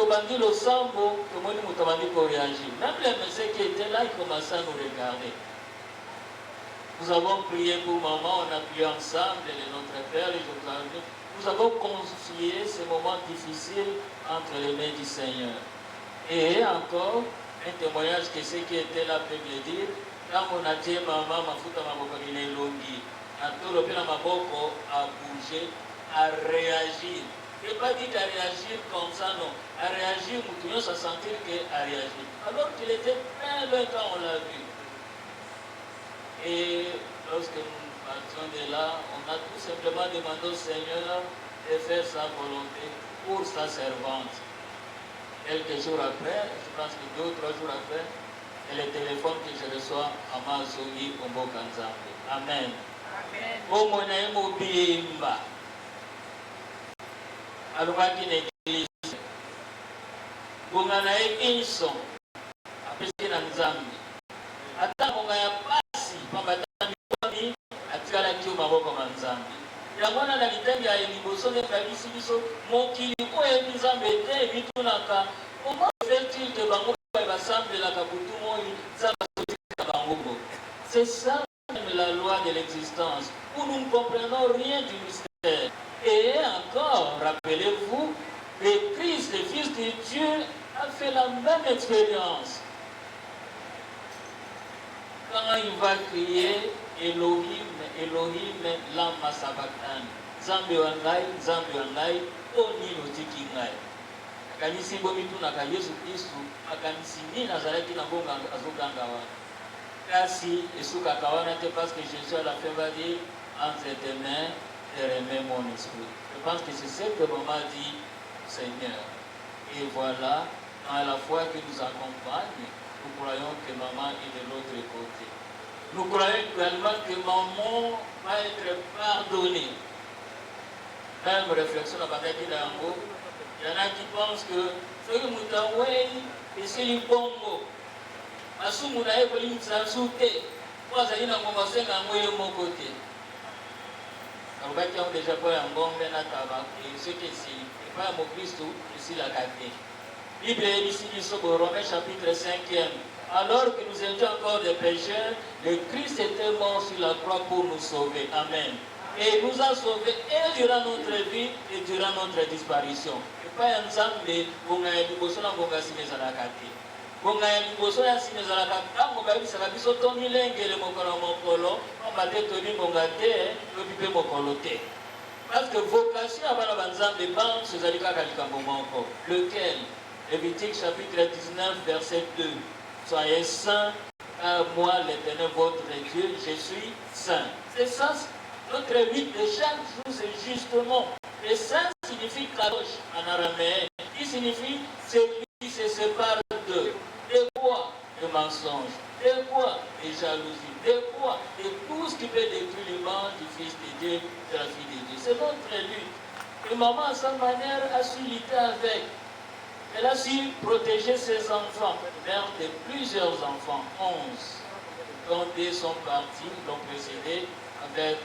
Tobandi le sambo, tout le monde m'a réagi. Même les messieurs qui étaient là, ils commençaient à nous regarder. Nous avons prié pour maman, on a prié ensemble, et notre Père, et je vous avais. Nous avons confié ces moments difficiles entre les mains du Seigneur. Et encore, un témoignage que ceux qui étaient là peuvent le dire, quand on a dit maman, ma fouta ma boko il est longi, à tout le ma boko a bougé, à réagir. Et pas dit à réagir comme ça, non. À réagir, nous pouvions se sentir qu'à réagir. Alors qu'il était très loin quand on l'a vu. Et lorsque nous partions de là, on a tout simplement demandé au Seigneur de faire sa volonté pour sa servante. Quelques jours après, je pense que 2 ou 3 jours après, c'est le téléphone que je reçois à Mazougi au Bokanzambe. Amen. Amen. Mobimba. Alumaki n'église. Bunganae inson. Apesi na Nzambi. Ata mongaya pasi pambatani atikala kio maboko ma Nzambi. Yangona na litembi ya liboso ne kabisi biso mokili oyo Nzambe te bitunaka. Comment fait-il que bango bassemble la kabutu moi Nzambe bango? C'est ça la loi de l'existence où nous ne comprenons rien du mystère. Et encore, rappelez-vous, le Christ, le Fils de Dieu, a fait la même expérience. Quand il va crier Elohim, Elohim, lama sabachthani, Nzambe wangai, oni lotiki ngai. Akanisi bomi tunaka Yesu Kristu, akanisi nini nazalaki na bonga azoganga wana. Kasi esuka kawana te parce que Jésus à la fin va dire entre tes mains et remets mon esprit. Je pense que c'est ce que maman dit, Seigneur. Et voilà, dans la foi qui nous accompagne, nous croyons que maman est de l'autre côté. Nous croyons également que maman va être pardonnée. Même réflexion à Bakaki Dango, il y en a qui pensent que ce que nous avons et c'est le Bongo. Asumu na eko limsa sute kwa zaina ngoma senga ngoye mokote abaki on déjà pas en ngombe na taba et ce que si et pas mon Christ ici la carte Bible ici sur Romains chapitre 5e alors que nous étions encore des pécheurs le Christ était mort sur la croix pour nous sauver amen et il nous a sauvés et durant notre vie et durant notre disparition et pas ensemble on a eu besoin de signer la carte bonga ya liboso ya sine zalaka ntango bayebisaka biso tomilengele mokolo mokolo omate toni bonga te tobi mpe mokolo te parce que vocation ya bana banzambe banso ezali kaka likambo moko lequel Lévitique chapitre 19 verset 2 soyez saints car moi l'Éternel votre Dieu je suis saint. C'est ça notre rite de chaque jour, c'est justement et saint signifie kadosh en araméen qui signifie celui qui se sépare de quoi? De mensonges, de quoi? De jalousie, de quoi? De tout ce qui peut détruire l'image du Fils de Dieu, de la fille de Dieu. C'est notre lutte. Et maman, à sa manière, a su lutter avec. Elle a su protéger ses enfants, mère de plusieurs enfants, 11, dont 2 sont partis, l'ont précédé avec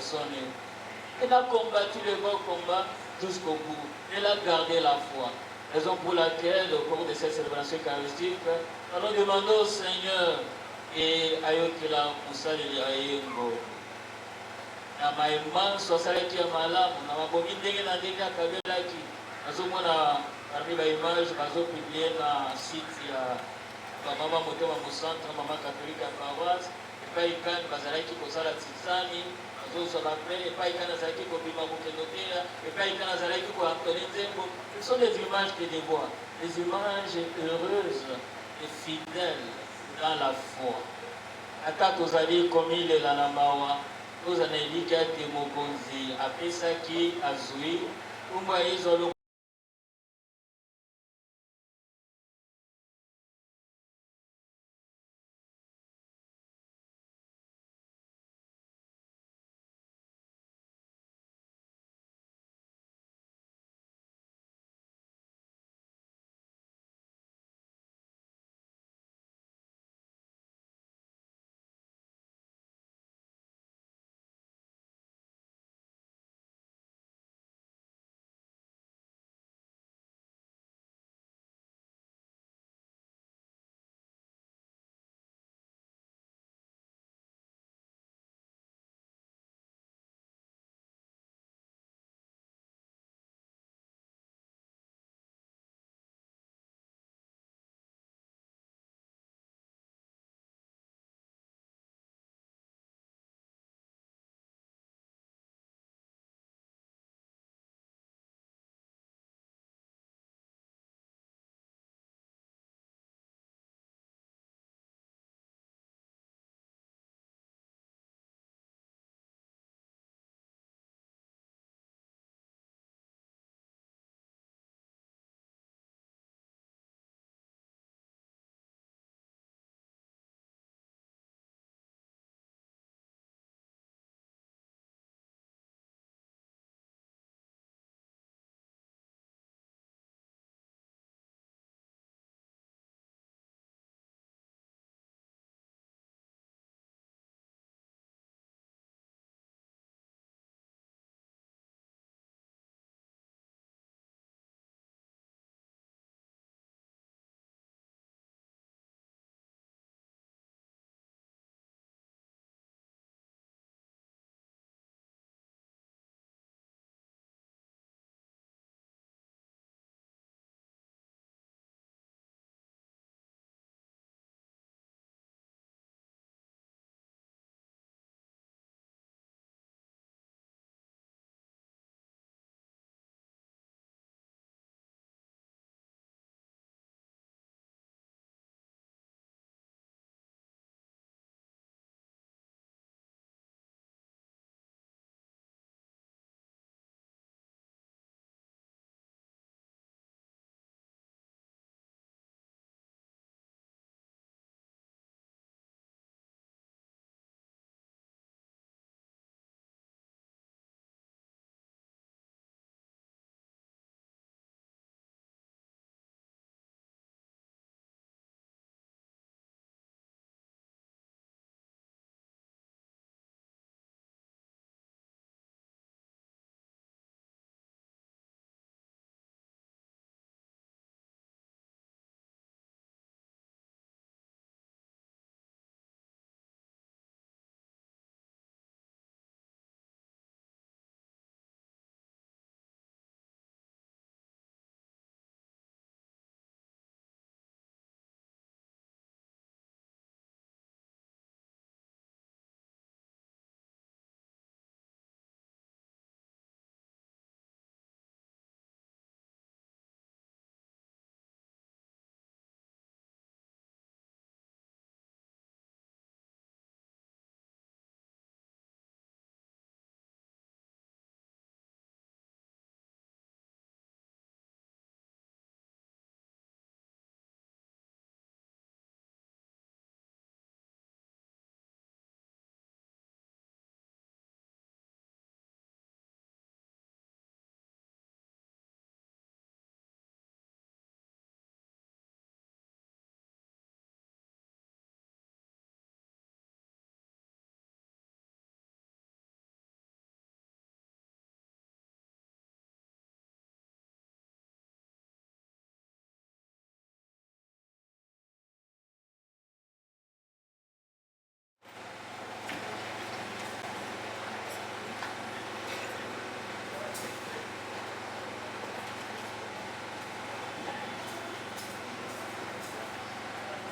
son époux. Elle a combattu le bon combat jusqu'au bout. Elle a gardé la foi. Raison pour laquelle, au cours de cette célébration eucharistique, nous demandons au Seigneur et à Yokila Moussali Ayengo. Na maïman, sosalaki ya malamu, na mabomi ndenge na ndenge ya kabelaki. Nazomona parmi ba image bazo publier na site ya Mama Motema Mocentre, Mama Catholique à Paroisse, et pas ikan bazalaki kosala tisani. Ce sont des images qui dévoilent, des images heureuses et fidèles dans la foi. Ata tozali komi lela na mawa, tozana elika te mokonzi apesaki azwi, kumba ezolo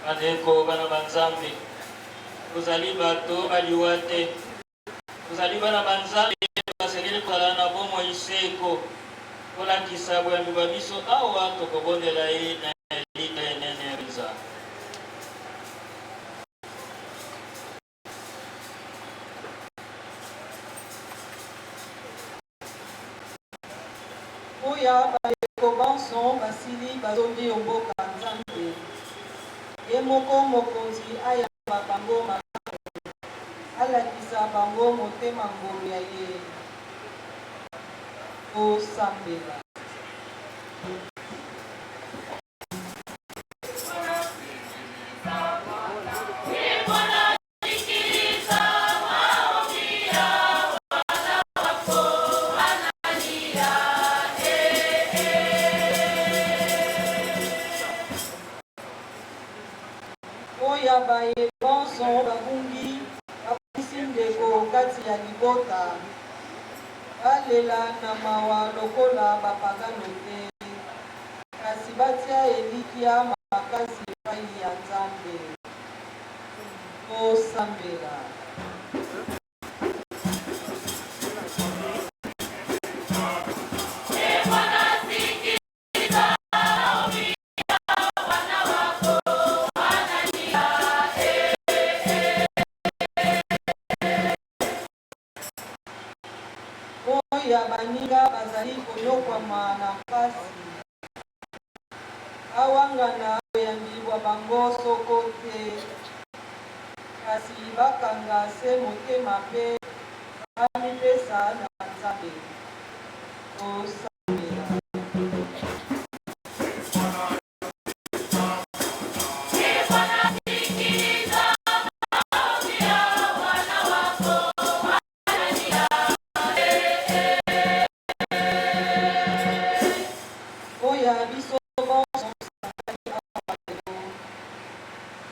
Bandeko bana banzambe kozali bato baliwa te kozali bana banzambe basengeli kozala na bomoi iseko kolakisa boyambi bwa biso awa tokobondela ye na elita enene ya nzambe. oya bandeko banso basili bazongi omboka nzambe ye moko mokonzi ayamba bango malamu alakisa bango motema ngolu ya ye osambela. oya baye bonso babungi babungisi ndeko kati ya libota balela na mawa lokola bapagano te kasi batia elikia makasi epai ya nzambe osambela. oya baninga bazali konyokwama na mpasi awangana oyambi bwa bango soko te kasi bakanga se motema mpe bamipesa na nzambe osambela. oya biso bonso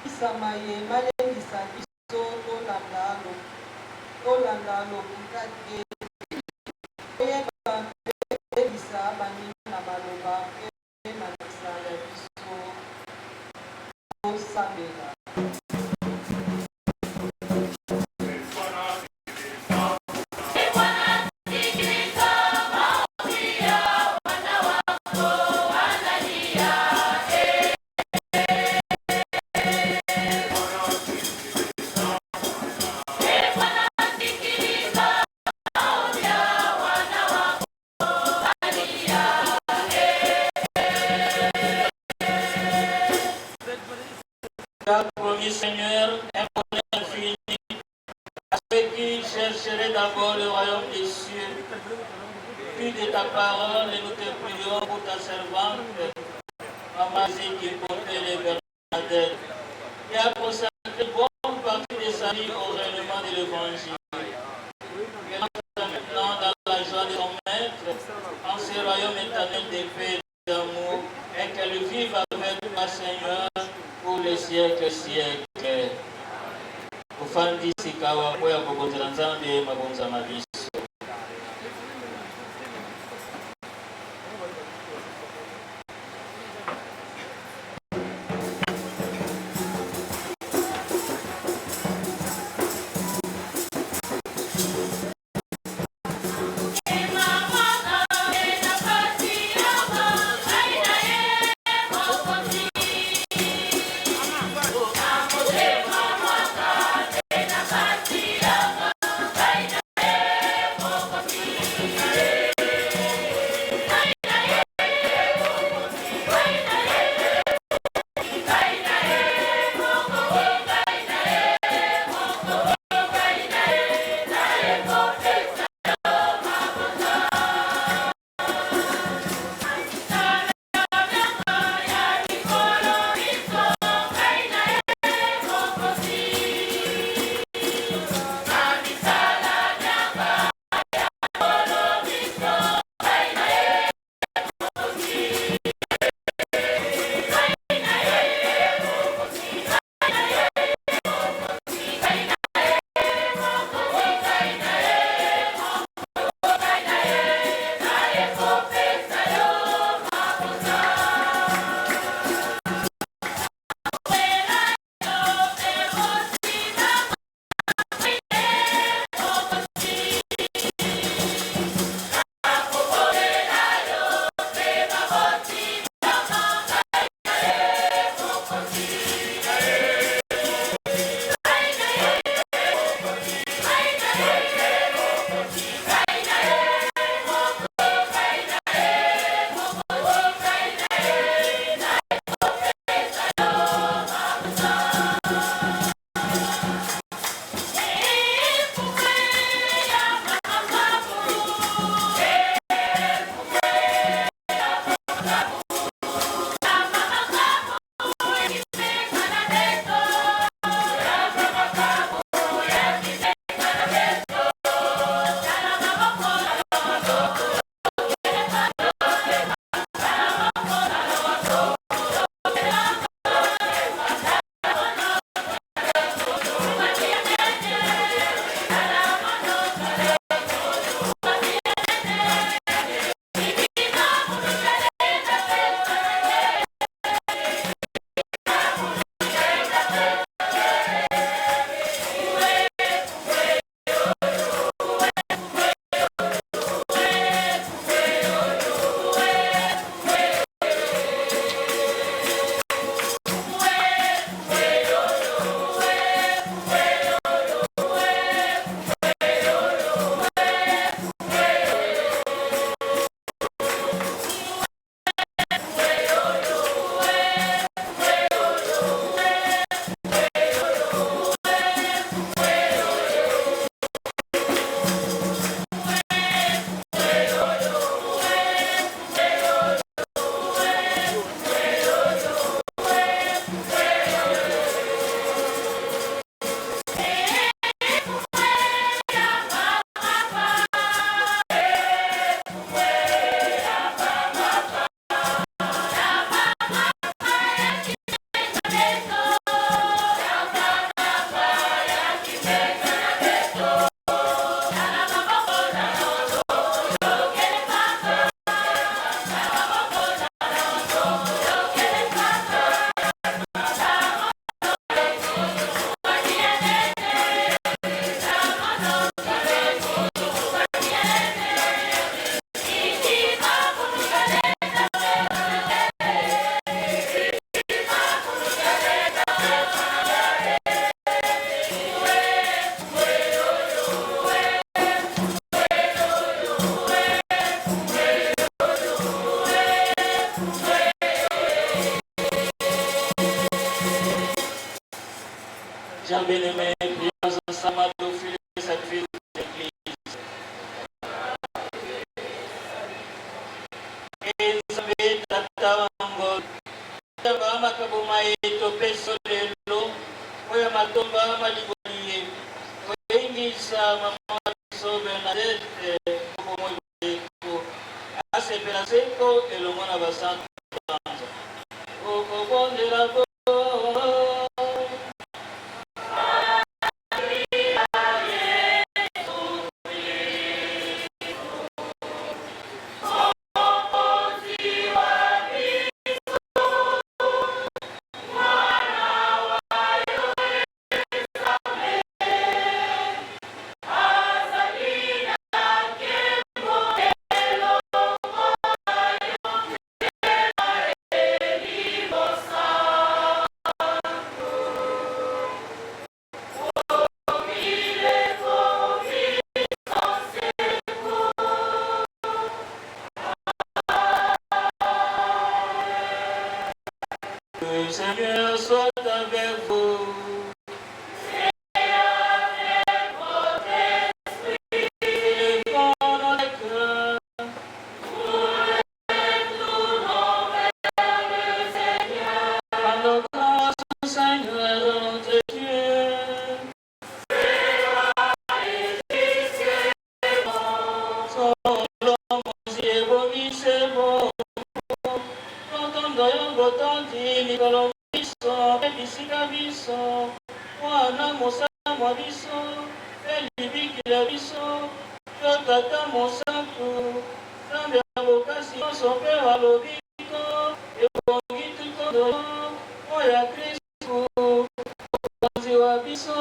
isama ye malengisa biso tolanda lokuta te oyeba mpe elisa baninga na maloba mpe na misa ya biso osambela. Promis Seigneur, un bonheur infini à ceux qui chercheraient d'abord le royaume des cieux. Puis de ta parole, et nous te prions pour ta servante, Maman qui portait les Bernadette, qui a consacré une bonne partie de sa vie au règlement de l'évangile. Qu'elle entre maintenant dans la joie de son maître, en ce royaume éternel de paix et d'amour, et qu'elle vive avec toi, Seigneur, pour les siècles siècles. Ufandisi kawa kwa kugonzera nzambe magonza mabiso. Chers bien-aimés, prions ensemble d'offrir le sacrifice de l'Église. Et Nzambe tata wango, yamba makaboma yeto peso lelo, oya matomba maliboliye, oya ingisa mama biso Bernadette, obomo ibeko, asepela seko elomona basantu banza. Okobondela bo. Le Seigneur soit avec vous. Et avec votre esprit. Élevons nos cœurs. Tournons vers le Seigneur. Rendons grâce au Seigneur notre Dieu. C'est roi et juste, c'est bon. Son nom, c'est bon, c'est bon. Botondi mikolo biso ebisika biso mwana mosala mwa biso elibikila biso yo tata mosantu nzambe ya bokasi nyonso mpe walobiko ebongi tukondo oya kristu mokonzi wa biso.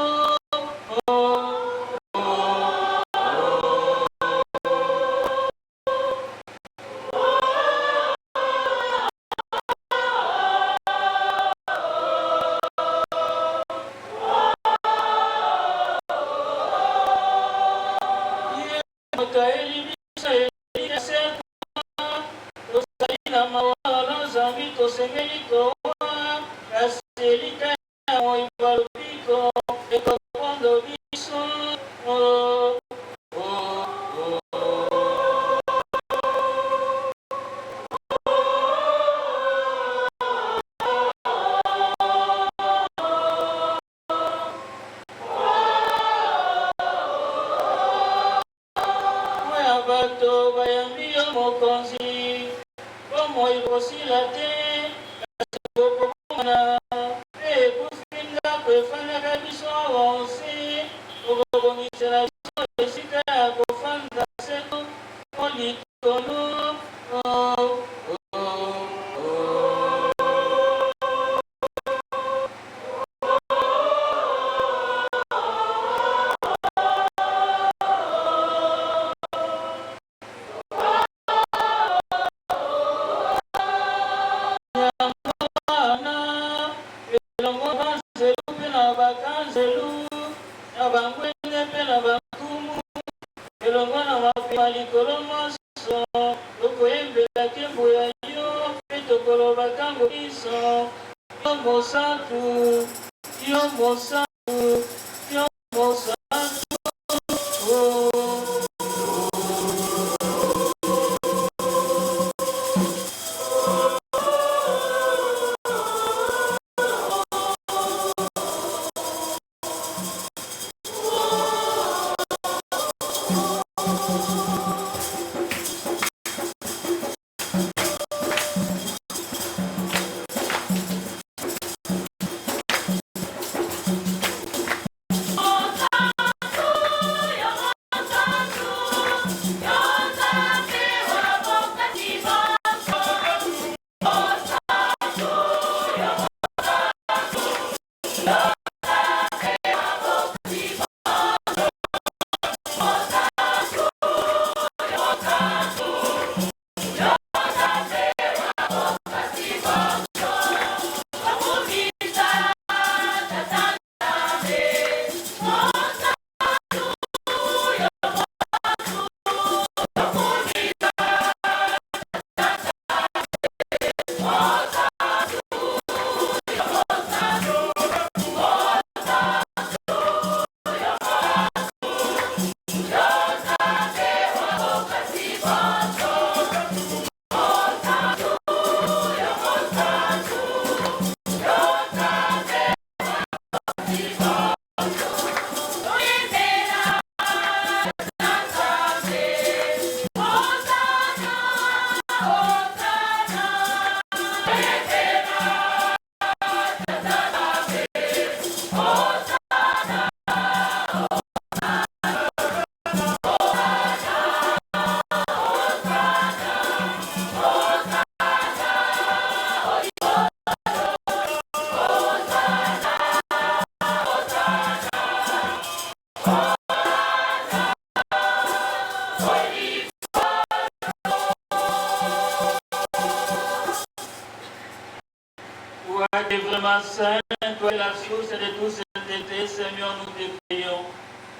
Toi qui es vraiment saint, toi la source de toute sainteté, Seigneur, nous te prions.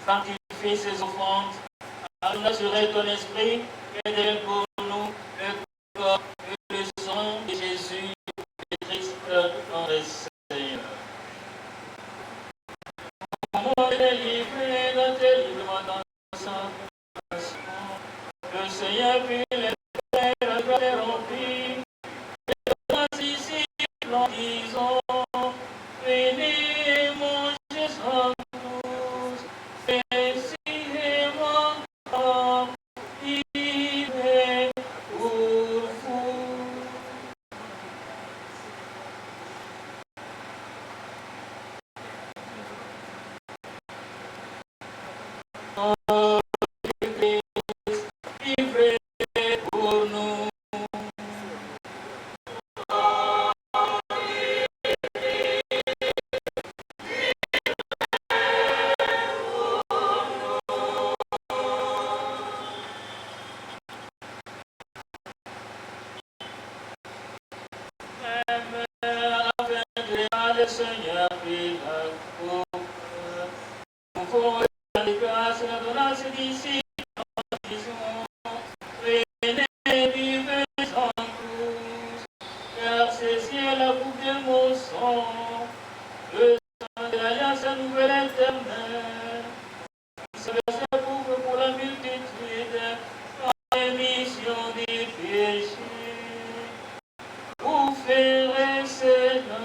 Sanctifie ces offrandes, à nous assurer ton esprit, et devienne pour nous le corps et le sang de Jésus, le Christ, notre Seigneur. Comment délivrer notre librement dans sa passion. Le Seigneur puis les frères, la gloire est remplie. Et ici, nous disons, venez manger sans tous, et si mon corps, il est pour vous. Oh, Christ, livré pour nous. Le Seigneur prie la coupe. Nous pouvons rendre grâce à la grâce d'ici. Venez, vivez en tous, car ceci est la coupe de mon sang, le sang de l'alliance nouvelle éternelle. Ce verset couvre pour la multitude en rémission des péchés. Vous ferez cela.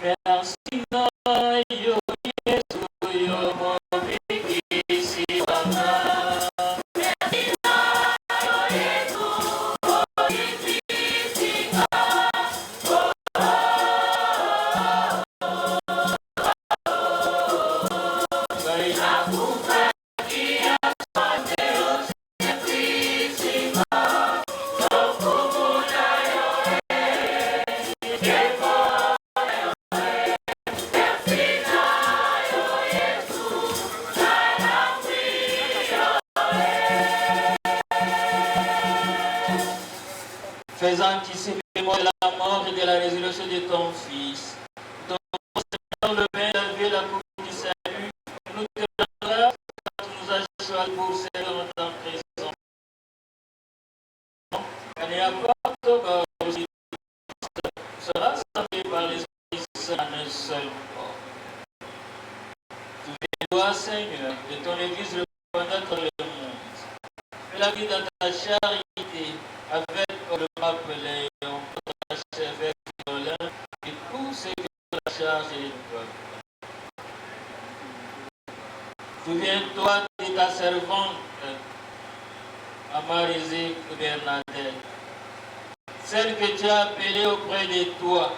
Merci, yo, Yesu, yo, mobikisi, mama. Faisant anticiper la mort et de la résurrection de ton Fils, ton Seigneur le pain, la vie et la coupe du salut, nous te rendons que tu nous as choisi pour servir en temps présent. Et apporte au corps aussi, sera rassemblé par l'Esprit Saint en un seul corps. Souviens-toi, Seigneur, de ton Église répandue dans le monde. Fais-la vie dans ta charité, avec le pape Léon, l'archevêque Violin et tous ceux qui ont la charge du peuple. Souviens-toi de ta servante, Amarisée Bernadette, celle que tu as appelée auprès de toi,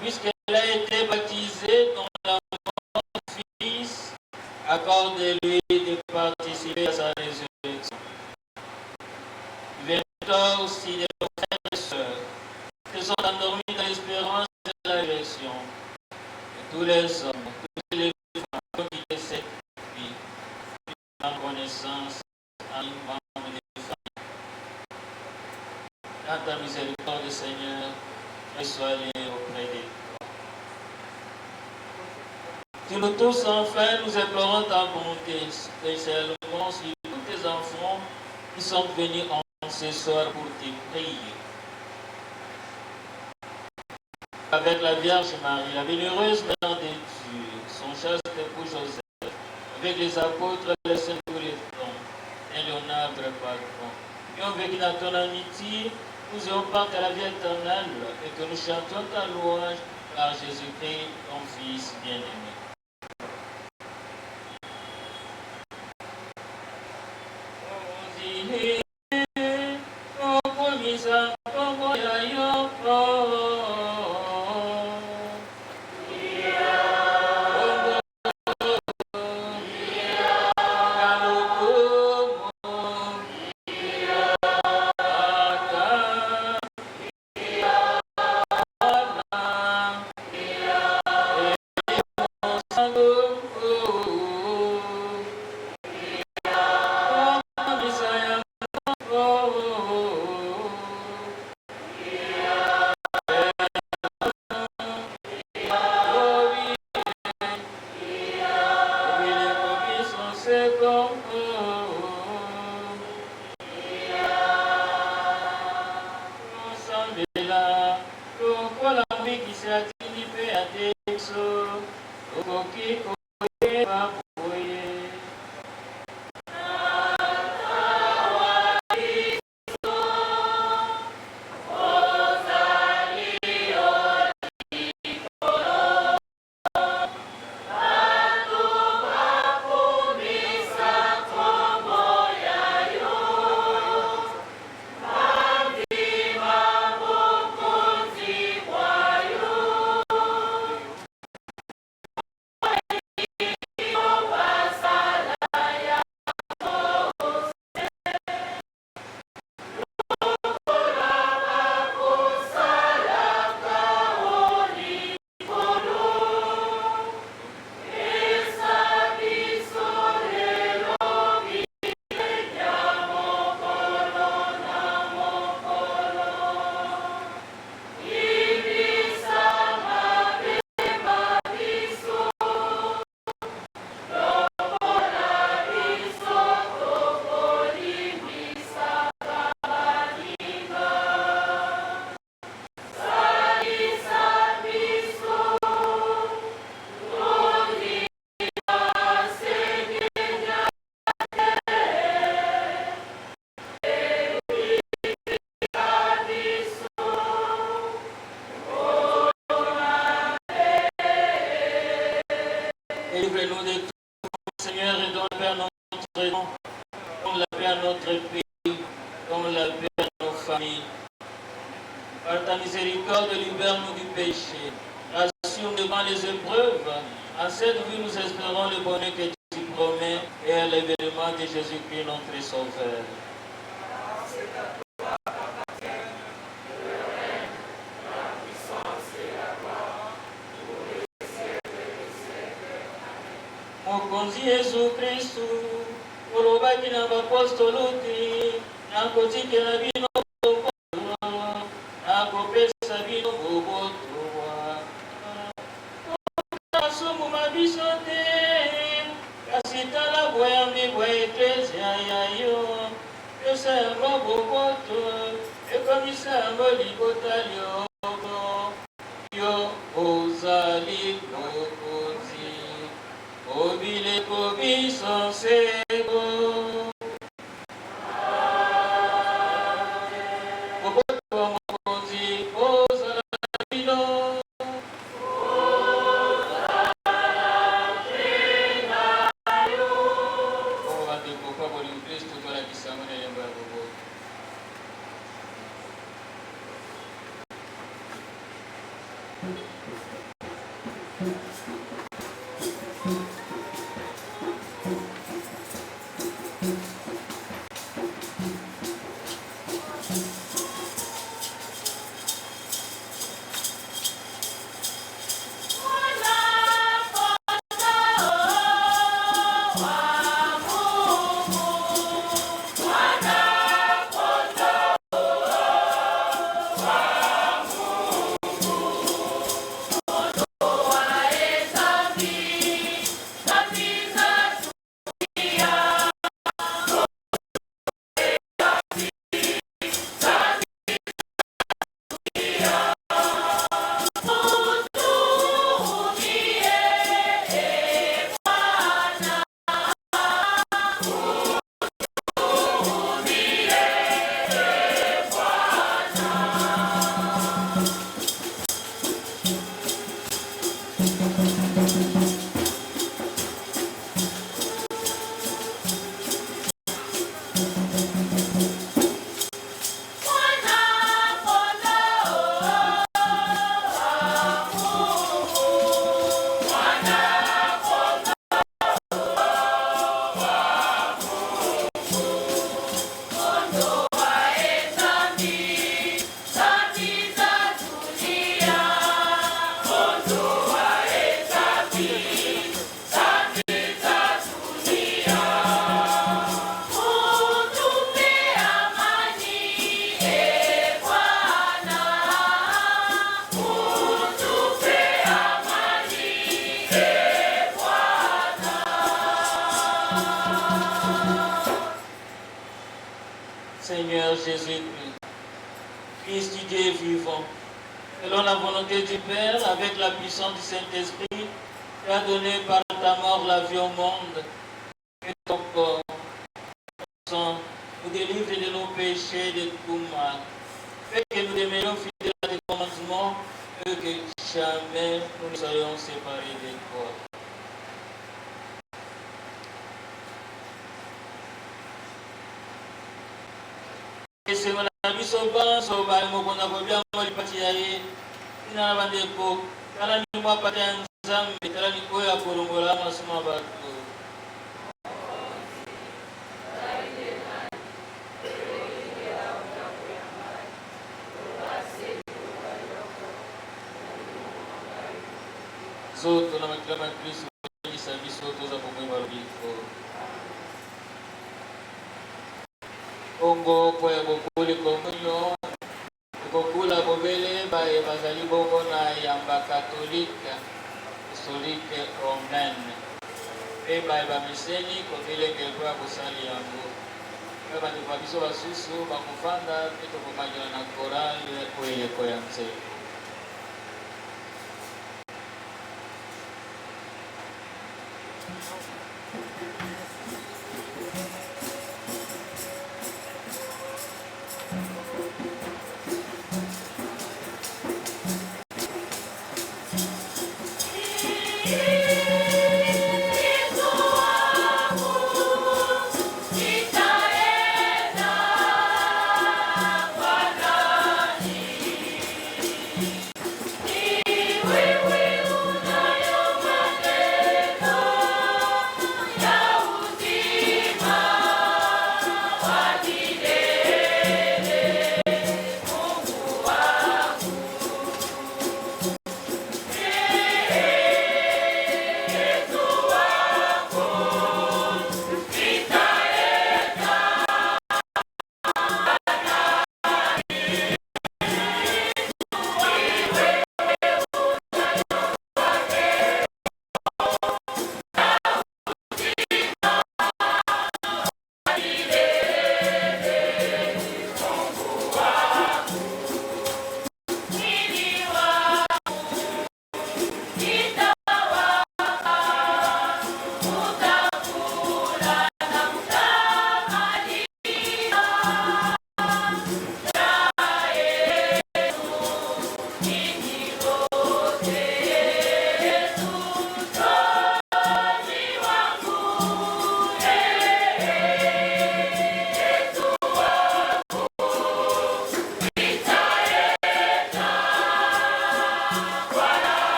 puisqu'elle a été baptisée dans l'amour du Fils, accorde-lui de participer à sa résurrection. Souviens-toi aussi de nos frères et sœurs qui sont endormis dans l'espérance de la résurrection, et tous les hommes, toutes les femmes qui quittent cette vie, en connaissance, en membre des femmes. Dans ta miséricorde, Seigneur, je sois allé auprès de toi. Que nous tous, enfin, nous implorons ta bonté, spécialement sur tous tes enfants qui sont venus en ce soir pour te prier. Avec la Vierge Marie, la bienheureuse Mère de Dieu, son chaste époux Joseph, avec les apôtres, les saints tous les temps, et Léonard, patron, qui ont vécu dans ton amitié, nous ayons part à la vie éternelle, et que nous chantons ta louange par Jésus-Christ, ton Fils bien-aimé. Au premier Délivre-nous de tout, Seigneur, et donne la paix à notre nom, donne la paix à notre pays, donne la paix à nos familles. Par ta miséricorde, libère-nous du péché. Rassure-nous devant les épreuves. En cette vie, nous espérons le bonheur que tu promets et à l'événement de Jésus-Christ, notre Sauveur. Mokonzi Yesu Kristu, olobaki na bapostoloti, nakotikela bino boboto, nakopesa bino boboto. Masumu mabiso te, kasi tala boyambi bwa eklezia ya yo, pesa yango boboto, ekomisa yango libota lyoko, yo ozali mokonzi. Obile kobiso sego Oboto mokonzi ozala bino Bandeko paboli Kristo tolakisa ngo na elembo ya boboto. Seigneur Jésus-Christ, Fils du Dieu vivant, selon la volonté du Père, avec la puissance du Saint-Esprit, Tu as donné par ta mort la vie au monde, que ton corps, ton sang, nous délivre de nos péchés, de tout mal. Fais que nous demeurions fidèles à tes commandements et que jamais nous ne soyons séparés de toi. Esengo na biso banso bali mokonda kobia molipati ya ye tina na bandeko tala ni mwa pata ya Nzambe tala ni oyo akolongola masumu bato. Zoto na makilama ya Kristo isa biso toza pomwema lobiko. Kongo kwa ya bokuli komunyo kokula bobele baye bazali bongo na yamba katolika historique romaine pe baye bamiseni kobilenge kwa kosali yango pe bandeko ya biso basusu bakofanda pe tokomakela na korale oyeko ya nzela. Yeah.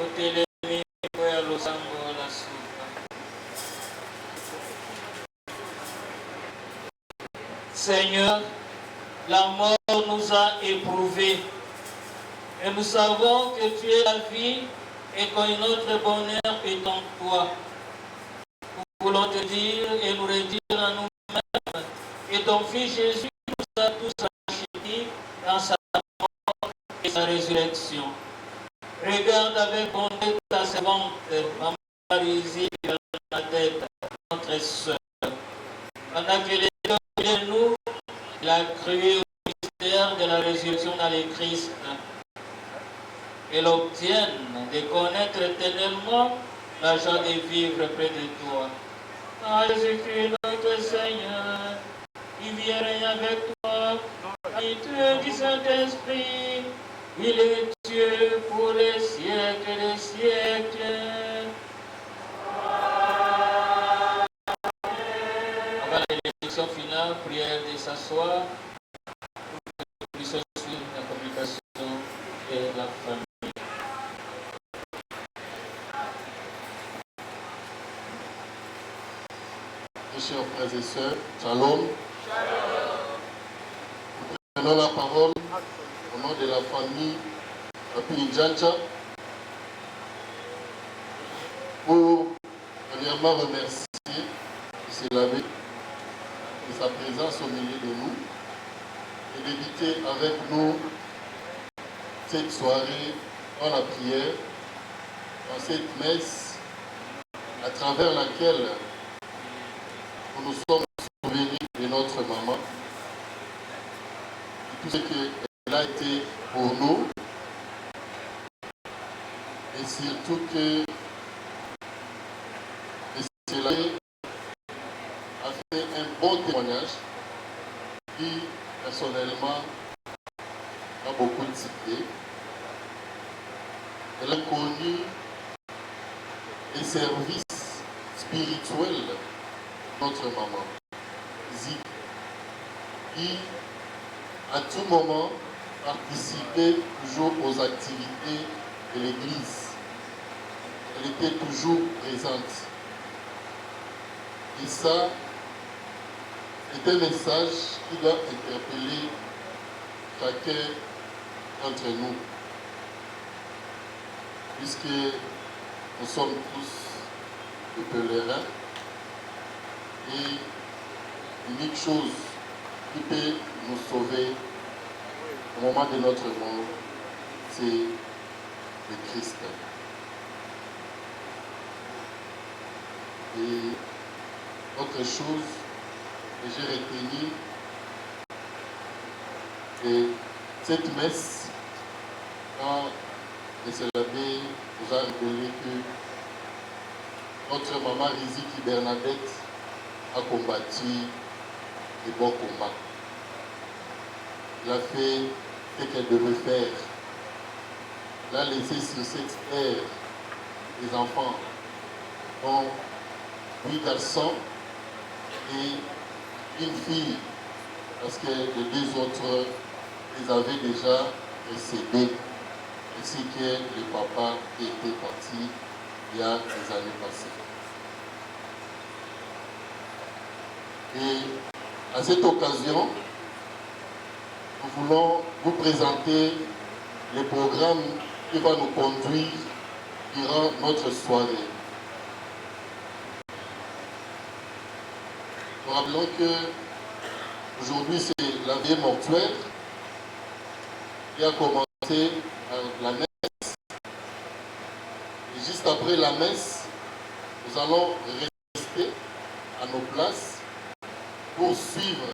Otelemi ya losambo la suka. Seigneur, la mort nous a éprouvés et nous savons que tu es la vie et que notre bonheur est en toi. Nous voulons te dire et nous redire à nous-mêmes que ton Fils Jésus nous a tous achetés dans sa mort et sa résurrection. Regarde avec bonté ta servante, Maman Marie, la tête, notre sœur. Pendant que les deux de nous, il a cru au mystère de la résurrection dans le Christ. Qu'elle obtienne de connaître éternellement la joie de vivre près de toi. Ah, Jésus-Christ, notre Seigneur, il vient régner avec toi, et tu du Saint-Esprit, il est Dieu pour les siècles des siècles. Avant la bénédiction finale, prière de s'asseoir, pour que nous puissions suivre la communication de la famille. Mes chers frères et sœurs, shalom. Nous prenons la parole au nom de la famille Pinjanja pour premièrement remercier M. l'abbé de sa présence au milieu de nous et d'éviter avec nous cette soirée dans la prière, dans cette messe à travers laquelle nous nous sommes souvenus de notre maman, de tout ce qu'elle a été pour nous, et surtout que cela a fait un bon témoignage qui, personnellement, a beaucoup cité. Elle a connu les services spirituels de notre maman, Zik, qui, à tout moment, participait toujours aux activités de l'Église. Elle était toujours présente. Et ça, c'est un message qui doit interpeller chacun d'entre nous. Puisque nous sommes tous des pèlerins. Et l'unique chose qui peut nous sauver au moment de notre mort, c'est le Christ. Et autre chose que j'ai retenu, c'est cette messe, quand M. l'abbé nous a révélé que notre maman Riziki Bernadette a combattu les bons combats. Il a fait ce qu'elle devait faire. Il a laissé sur cette terre des enfants, dont 8 garçons et une fille, parce que les deux autres, ils avaient déjà décédé, ainsi que le papa qui était parti il y a des années passées. Et à cette occasion, nous voulons vous présenter le programme qui va nous conduire durant notre soirée. Nous rappelons que aujourd'hui c'est la veillée mortuaire qui a commencé à la messe. Et juste après la messe, nous allons rester à nos places pour suivre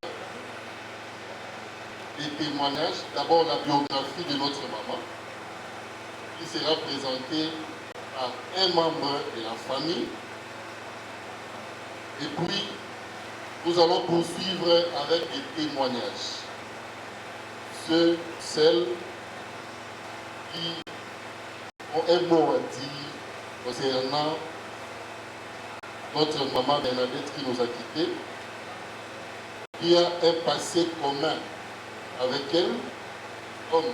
les témoignages, d'abord la biographie de notre maman, qui sera présentée par un membre de la famille. Et puis, nous allons poursuivre avec des témoignages. Ceux, celles qui ont un mot à dire concernant notre maman Bernadette qui nous a quittés, qui a un passé commun avec elle, comme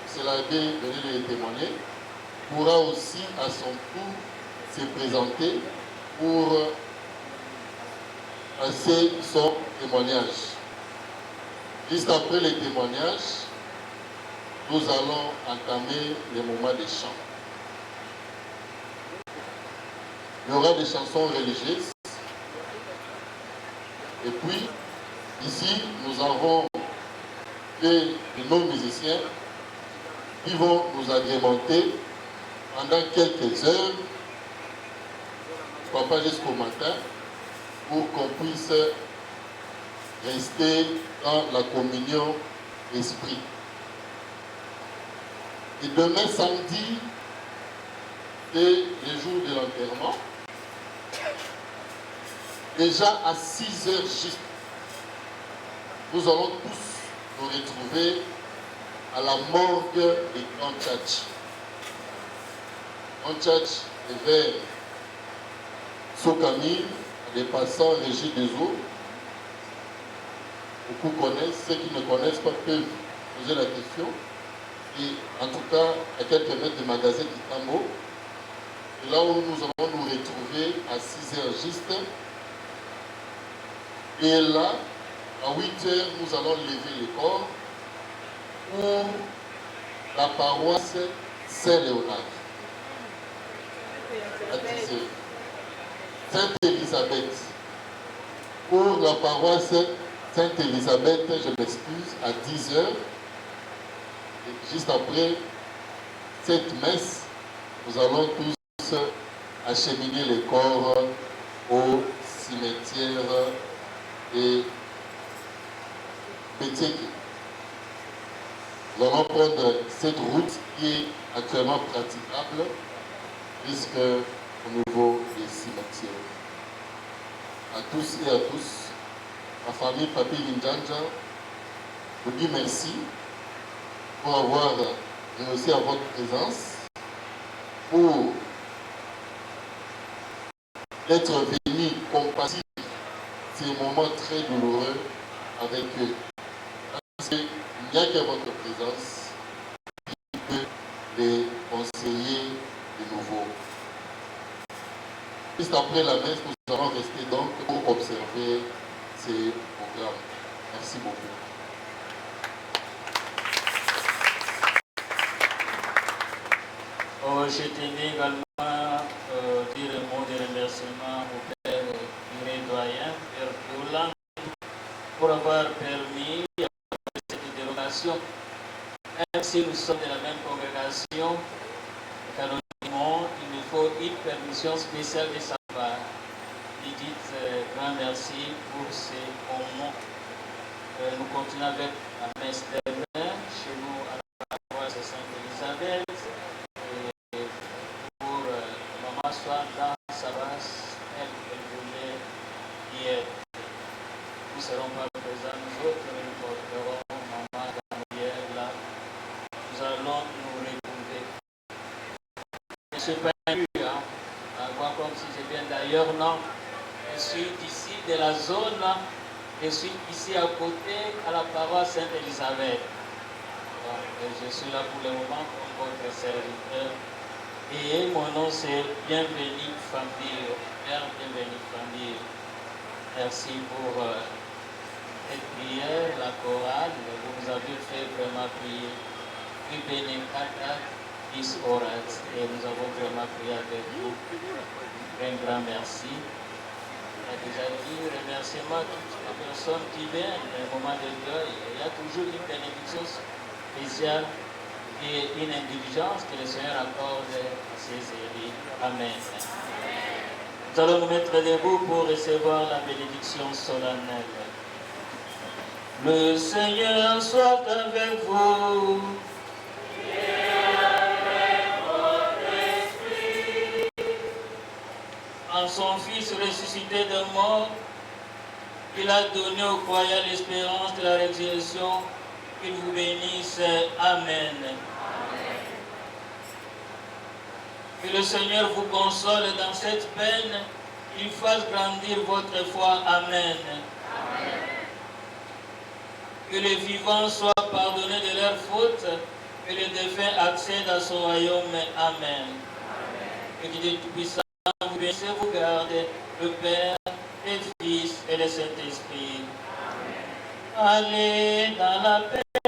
cela a bien venu de témoigner, pourra aussi à son tour se présenter pour passer son témoignage. Juste après les témoignages, nous allons entamer les moments de chant. Il y aura des chansons religieuses. Et puis, ici, nous avons de nos musiciens qui vont nous agrémenter pendant quelques heures, pas jusqu'au matin, pour qu'on puisse rester dans la communion d'esprit. Et demain samedi, c'est le jour de l'enterrement. Déjà à 6 heures juste, nous allons tous nous retrouver à la morgue de Grand Tchatch. Grand Tchatch est vers Sokamil, en dépassant Régie des Eaux. Beaucoup connaissent, ceux qui ne connaissent pas peuvent poser la question. Et en tout cas, à quelques mètres du magasin d'Itambo, là où nous allons nous retrouver à 6 heures juste. Et là, à 8 heures, nous allons lever le corps pour la paroisse Saint-Léonard. À 10 heures. Sainte-Élisabeth. Pour la paroisse Sainte-Élisabeth, je m'excuse, à 10 heures. Et juste après cette messe, nous allons tous acheminer les corps au cimetière et Bétiéki. Nous allons prendre cette route qui est actuellement praticable jusqu'au niveau des cimetières. À tous et à tous, ma famille Papi Vinjanja vous dit merci pour avoir réussi à votre présence, pour être venu compartir ces moments très douloureux avec eux. Parce qu'il n'y a que votre présence qui peut les conseiller de nouveau. Juste après la messe, nous allons rester donc pour observer ces programmes. Merci beaucoup. Je tenais également dire un mot de remerciement au Père curé doyen, Père Poulan, pour avoir permis cette dérogation. Même si nous sommes de la même congrégation, canoniquement, il nous faut une permission spéciale de sa part. Il dit grand merci pour ces moments. Nous continuons avec la messe demain chez nous à la paroisse Sainte-Élisabeth. Maman soit dans sa race, elle voulait y être. Nous ne serons pas présents, nous autres, mais nous porterons maman Gabrielle là. Nous allons nous retrouver. Je ne suis pas élu, comme si je viens d'ailleurs, non. Je suis d'ici, de la zone, je suis ici à côté, à la paroisse Sainte-Élisabeth. Je suis là pour le moment comme votre serviteur. Et mon nom c'est Bienvenue Famille, Père Bienvenue Famille. Merci pour cette prière, la chorale. Vous nous avez fait vraiment prier. Et nous avons vraiment prié avec vous. Un grand merci. On a déjà dit remerciement à toutes les personnes qui viennent au moment de deuil. Il y a toujours une bénédiction spéciale et une indulgence que le Seigneur accorde à ses élus. Amen. Nous allons nous mettre debout pour recevoir la bénédiction solennelle. Le Seigneur soit avec vous. Et avec votre esprit. En son Fils ressuscité de mort, il a donné aux croyants l'espérance de la résurrection. Qu'il vous bénisse. Amen. Que le Seigneur vous console dans cette peine, qu'il fasse grandir votre foi. Amen. Que les vivants soient pardonnés de leurs fautes, que le défunt accède à son royaume. Amen. Que Dieu Tout-Puissant vous bénisse et vous garde, le Père, le Fils et le Saint-Esprit. Allez dans la paix.